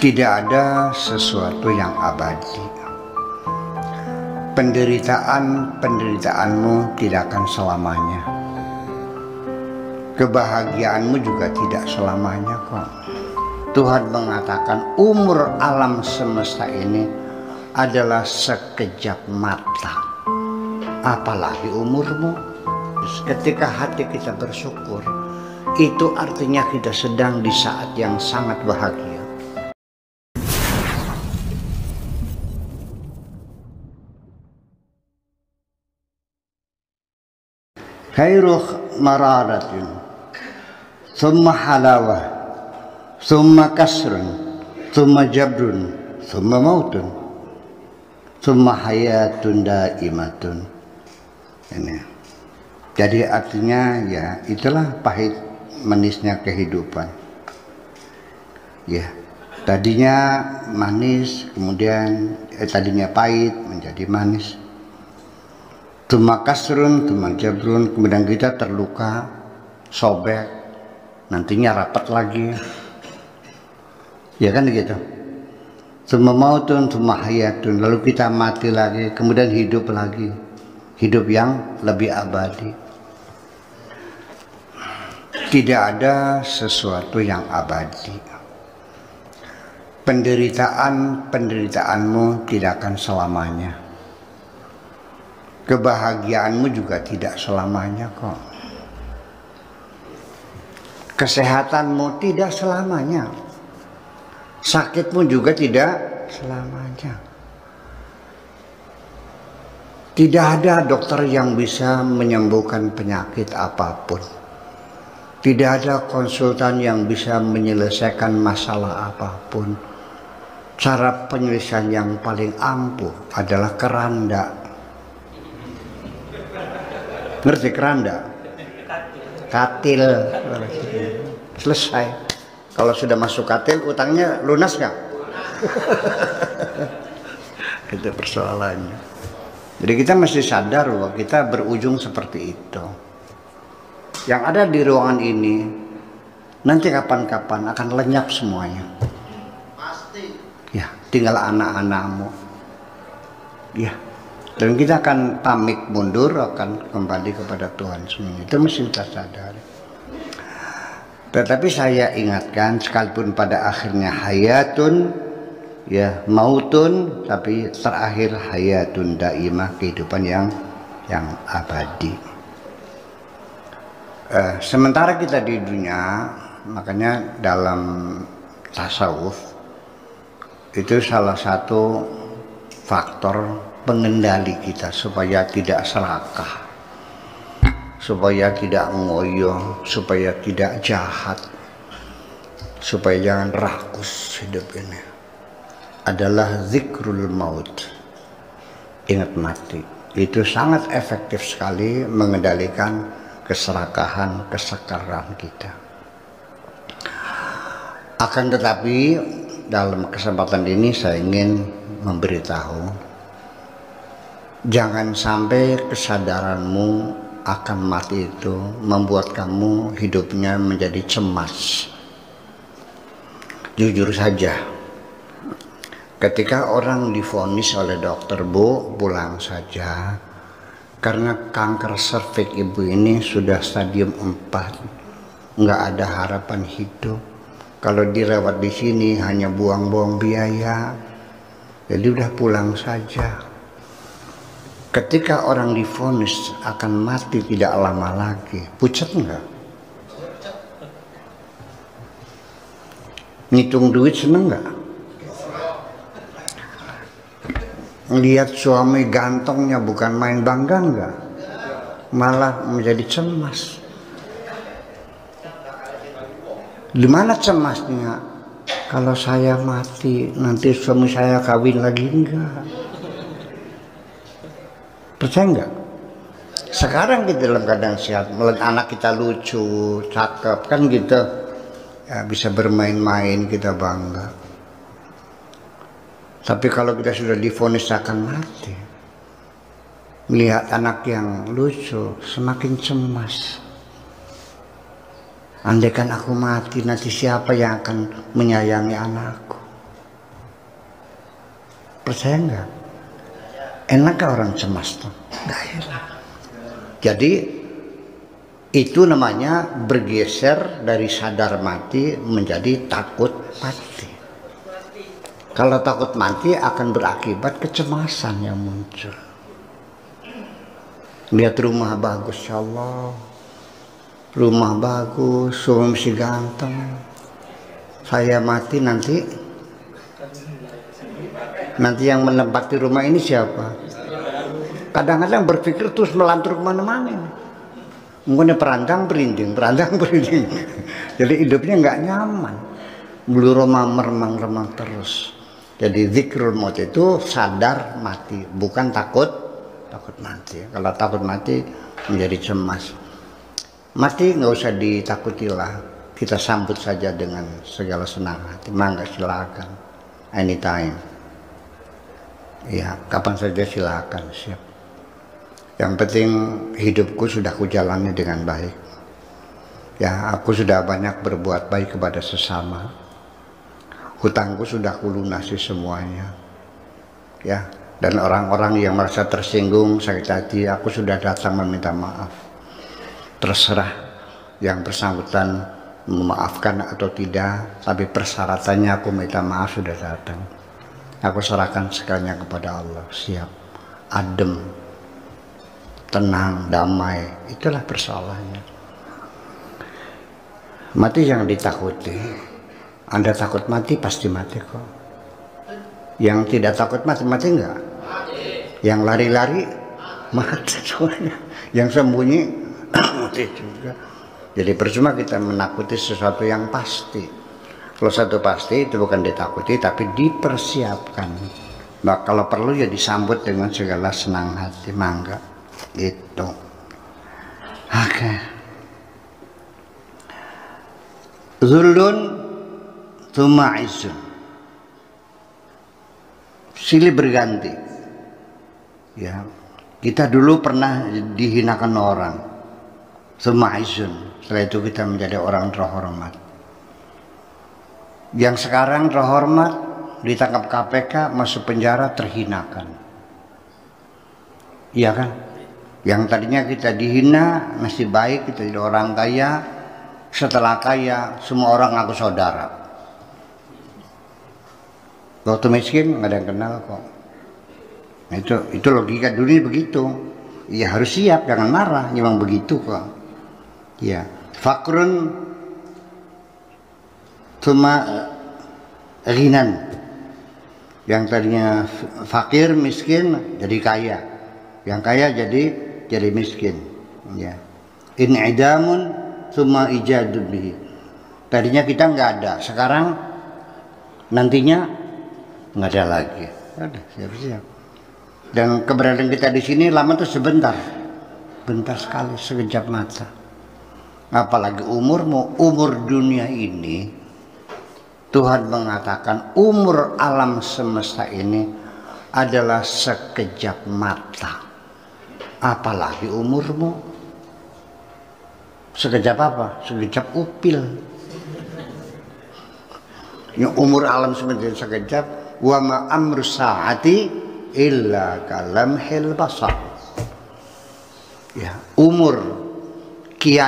Tidak ada sesuatu yang abadi. Penderitaanmu tidak akan selamanya. Kebahagiaanmu juga tidak selamanya kok. Tuhan mengatakan umur alam semesta ini adalah sekejap mata. Apalagi umurmu. Ketika hati kita bersyukur, itu artinya kita sedang di saat yang sangat bahagia. Khairuh mararatin, thumma halawah, thumma kasrun, thumma jabrun, thumma mautun, thumma hayatun daimatun. Ini. Jadi artinya ya itulah pahit manisnya kehidupan. Ya, tadinya manis, kemudian tadinya pahit menjadi manis. Tuma kasrun, tuma jabrun, kemudian kita terluka, sobek, nantinya rapat lagi. Ya kan gitu. Tuma mautun, tuma hayatun, lalu kita mati lagi, kemudian hidup lagi. Hidup yang lebih abadi. Tidak ada sesuatu yang abadi. Penderitaanmu tidak akan selamanya. Kebahagiaanmu juga tidak selamanya kok. Kesehatanmu tidak selamanya. Sakitmu juga tidak selamanya. Tidak ada dokter yang bisa menyembuhkan penyakit apapun. Tidak ada konsultan yang bisa menyelesaikan masalah apapun. Cara penyelesaian yang paling ampuh adalah keranda. Ngerti keranda? Katil. Selesai. Kalau sudah masuk katil, utangnya lunas nggak? Itu persoalannya. Jadi kita mesti sadar bahwa kita berujung seperti itu. Yang ada di ruangan ini nanti kapan-kapan akan lenyap semuanya. Pasti. Ya, tinggal anak-anakmu. Ya. Dan kita akan pamit mundur, akan kembali kepada Tuhan semuanya. Itu mesti kita sadari. Tetapi saya ingatkan, sekalipun pada akhirnya hayatun, ya mautun, tapi terakhir hayatun daimah, kehidupan yang abadi. Sementara kita di dunia, makanya dalam tasawuf itu salah satu faktor pengendali kita supaya tidak serakah, supaya tidak ngoyo, supaya tidak jahat, supaya jangan rakus hidup ini, adalah zikrul maut. Ingat mati. Itu sangat efektif sekali mengendalikan keserakahan, kesekaran kita. Akan tetapi dalam kesempatan ini saya ingin memberitahu, jangan sampai kesadaranmu akan mati itu membuat kamu hidupnya menjadi cemas. Jujur saja, ketika orang divonis oleh dokter, Bu, pulang saja karena kanker serviks ibu ini sudah stadium 4, nggak ada harapan hidup. Kalau dirawat di sini hanya buang-buang biaya, jadi udah pulang saja. Ketika orang divonis akan mati tidak lama lagi, pucat enggak? Ngitung duit seneng enggak? Lihat suami gantengnya bukan main bangga enggak? Malah menjadi cemas. Di mana cemasnya? Kalau saya mati, nanti suami saya kawin lagi enggak? Percaya enggak? Sekarang kita dalam keadaan sehat, melihat anak kita lucu, cakep, kan gitu, ya, bisa bermain-main, kita bangga. Tapi kalau kita sudah divonis akan mati, melihat anak yang lucu, semakin cemas. Andaikan aku mati, nanti siapa yang akan menyayangi anakku? Percaya nggak? Enak gak orang cemas tuh? Nggak enak. Jadi itu namanya bergeser dari sadar mati menjadi takut mati. Kalau takut mati akan berakibat kecemasan yang muncul. Lihat rumah bagus, ya Allah. Rumah bagus, suami si ganteng. Saya mati nanti yang menempati rumah ini siapa? Kadang-kadang berpikir terus melantur kemana-mana. Mungkin perandang berinding. Jadi hidupnya nggak nyaman. Bulu remang-remang terus. Jadi zikrul maut itu sadar mati, bukan takut mati. Kalau takut mati menjadi cemas. Mati nggak usah ditakutilah, kita sambut saja dengan segala senang hati. Mangga silakan, anytime. Ya, kapan saja silakan, siap. Yang penting hidupku sudah kujalani dengan baik. Ya, aku sudah banyak berbuat baik kepada sesama. Hutangku sudah kulunasi semuanya. Ya, dan orang-orang yang merasa tersinggung, sakit hati, aku sudah datang meminta maaf. Terserah yang bersangkutan memaafkan atau tidak, tapi persyaratannya aku minta maaf sudah datang. Aku serahkan segalanya kepada Allah. Siap, adem, tenang, damai. Itulah persoalannya. Mati jangan ditakuti. Anda takut mati, pasti mati kok. Yang tidak takut mati enggak? Yang lari-lari mati semuanya. Yang sembunyi mati juga. Jadi percuma kita menakuti sesuatu yang pasti. Kalau satu pasti itu bukan ditakuti tapi dipersiapkan. Nah, kalau perlu ya disambut dengan segala senang hati, mangga. Gitu. Oke. Zulun Tuma'izun, silih berganti. Ya, kita dulu pernah dihinakan orang. Tuma'izun, setelah itu kita menjadi orang terhormat. Yang sekarang terhormat, ditangkap KPK, masuk penjara, terhinakan. Iya kan? Yang tadinya kita dihina, masih baik, kita jadi orang kaya. Setelah kaya, semua orang ngaku saudara. Waktu miskin nggak ada yang kenal kok. Itu logika dunia begitu. Ya harus siap, jangan marah. Memang begitu kok. Ya, fakrun cuma ghinan. Yang tadinya fakir miskin jadi kaya. Yang kaya jadi miskin. Ya. In'idamun cuma ijadu bihi. Tadinya kita nggak ada, sekarang nantinya nggak ada lagi. Ada, siap-siap. Dan keberadaan kita di sini lama tuh sebentar, bentar sekali, sekejap mata. Apalagi umurmu, umur dunia ini, Tuhan mengatakan umur alam semesta ini adalah sekejap mata. Apalagi umurmu, sekejap apa? Sekejap upil. Yang umur alam semesta sekejap. Wa ma amru sa'ati illa kalamhil basar. Ya, umur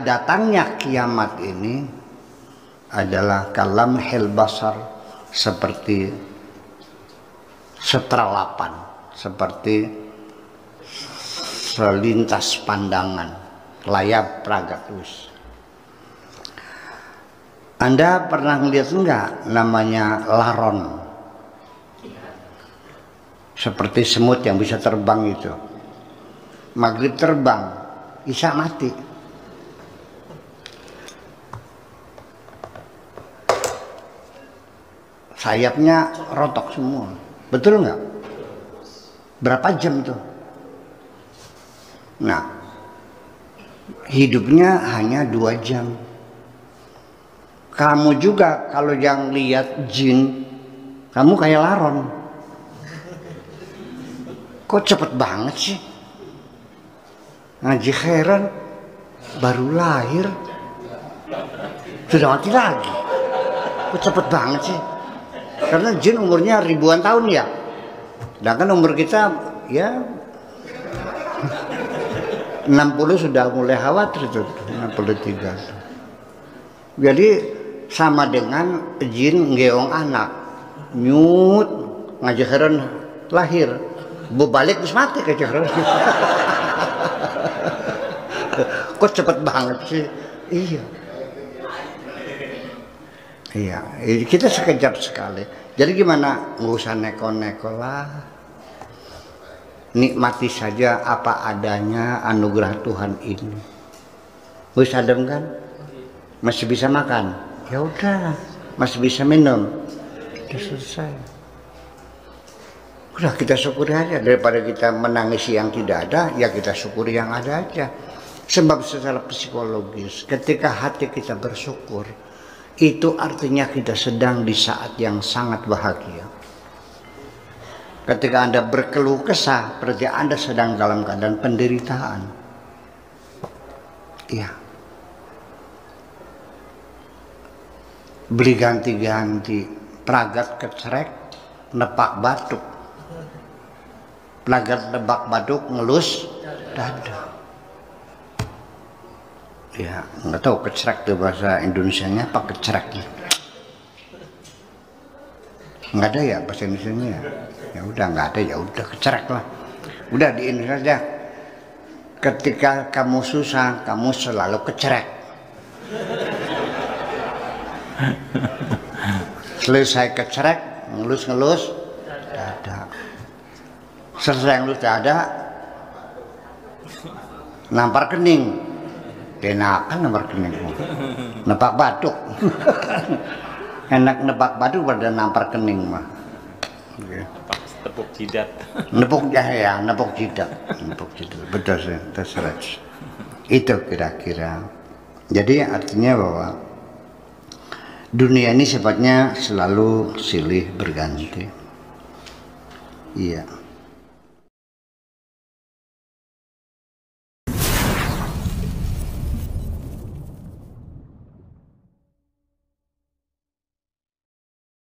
datangnya kiamat ini adalah kalamhil basar, seperti seterlapan, seperti selintas pandangan, layar pragatus. Anda pernah melihat enggak namanya laron? Seperti semut yang bisa terbang itu. Maghrib terbang, Isya mati. Sayapnya rontok semua. Betul nggak? Berapa jam tuh? Nah, hidupnya hanya 2 jam. Kamu juga kalau yang lihat jin, kamu kayak laron. Kok cepet banget sih? Ngaji khairan baru lahir sudah mati lagi. Kok cepet banget sih? Karena jin umurnya ribuan tahun ya. Sedangkan umur kita ya 60 sudah mulai khawatir tuh, 63. Jadi sama dengan jin ngeong anak, nyut ngajaran lahir, balik terus mati kejaran. Kok cepet banget sih? Iya. Iya, kita sekejap sekali. Jadi gimana? Nggak usah neko-neko lah. Nikmati saja apa adanya anugerah Tuhan ini. Wis adem kan? Masih bisa makan? Ya udah, masih bisa minum. Sudah selesai. Udah kita syukuri aja, daripada kita menangisi yang tidak ada, ya kita syukuri yang ada aja. Sebab secara psikologis, ketika hati kita bersyukur, itu artinya kita sedang di saat yang sangat bahagia. Ketika Anda berkeluh kesah, berarti Anda sedang dalam keadaan penderitaan. Iya. Beli ganti-ganti, peragat kecerek, nepak batuk. Pelagat nebak batuk, ngelus dada. Ya, nggak tahu kecerek itu bahasa Indonesianya apa kecereknya. Nggak ada ya bahasa Indonesianya ya. Ya udah nggak ada, ya udah kecerek lah. Udah di Indonesia aja. Ketika kamu susah, kamu selalu kecerek. Selesai kecerek, ngelus-ngelus dada. Selesai ngelus dada, nampar kening. Enakan nampar kening. Nepak batuk. Enak nepak batuk pada nampar kening mah. Tepuk jidat. Nepuk ya, nepuk jidat. Nepuk jidat. Betul sih, terserah. Itu kira-kira. Jadi artinya bahwa dunia ini sifatnya selalu silih berganti. Iya.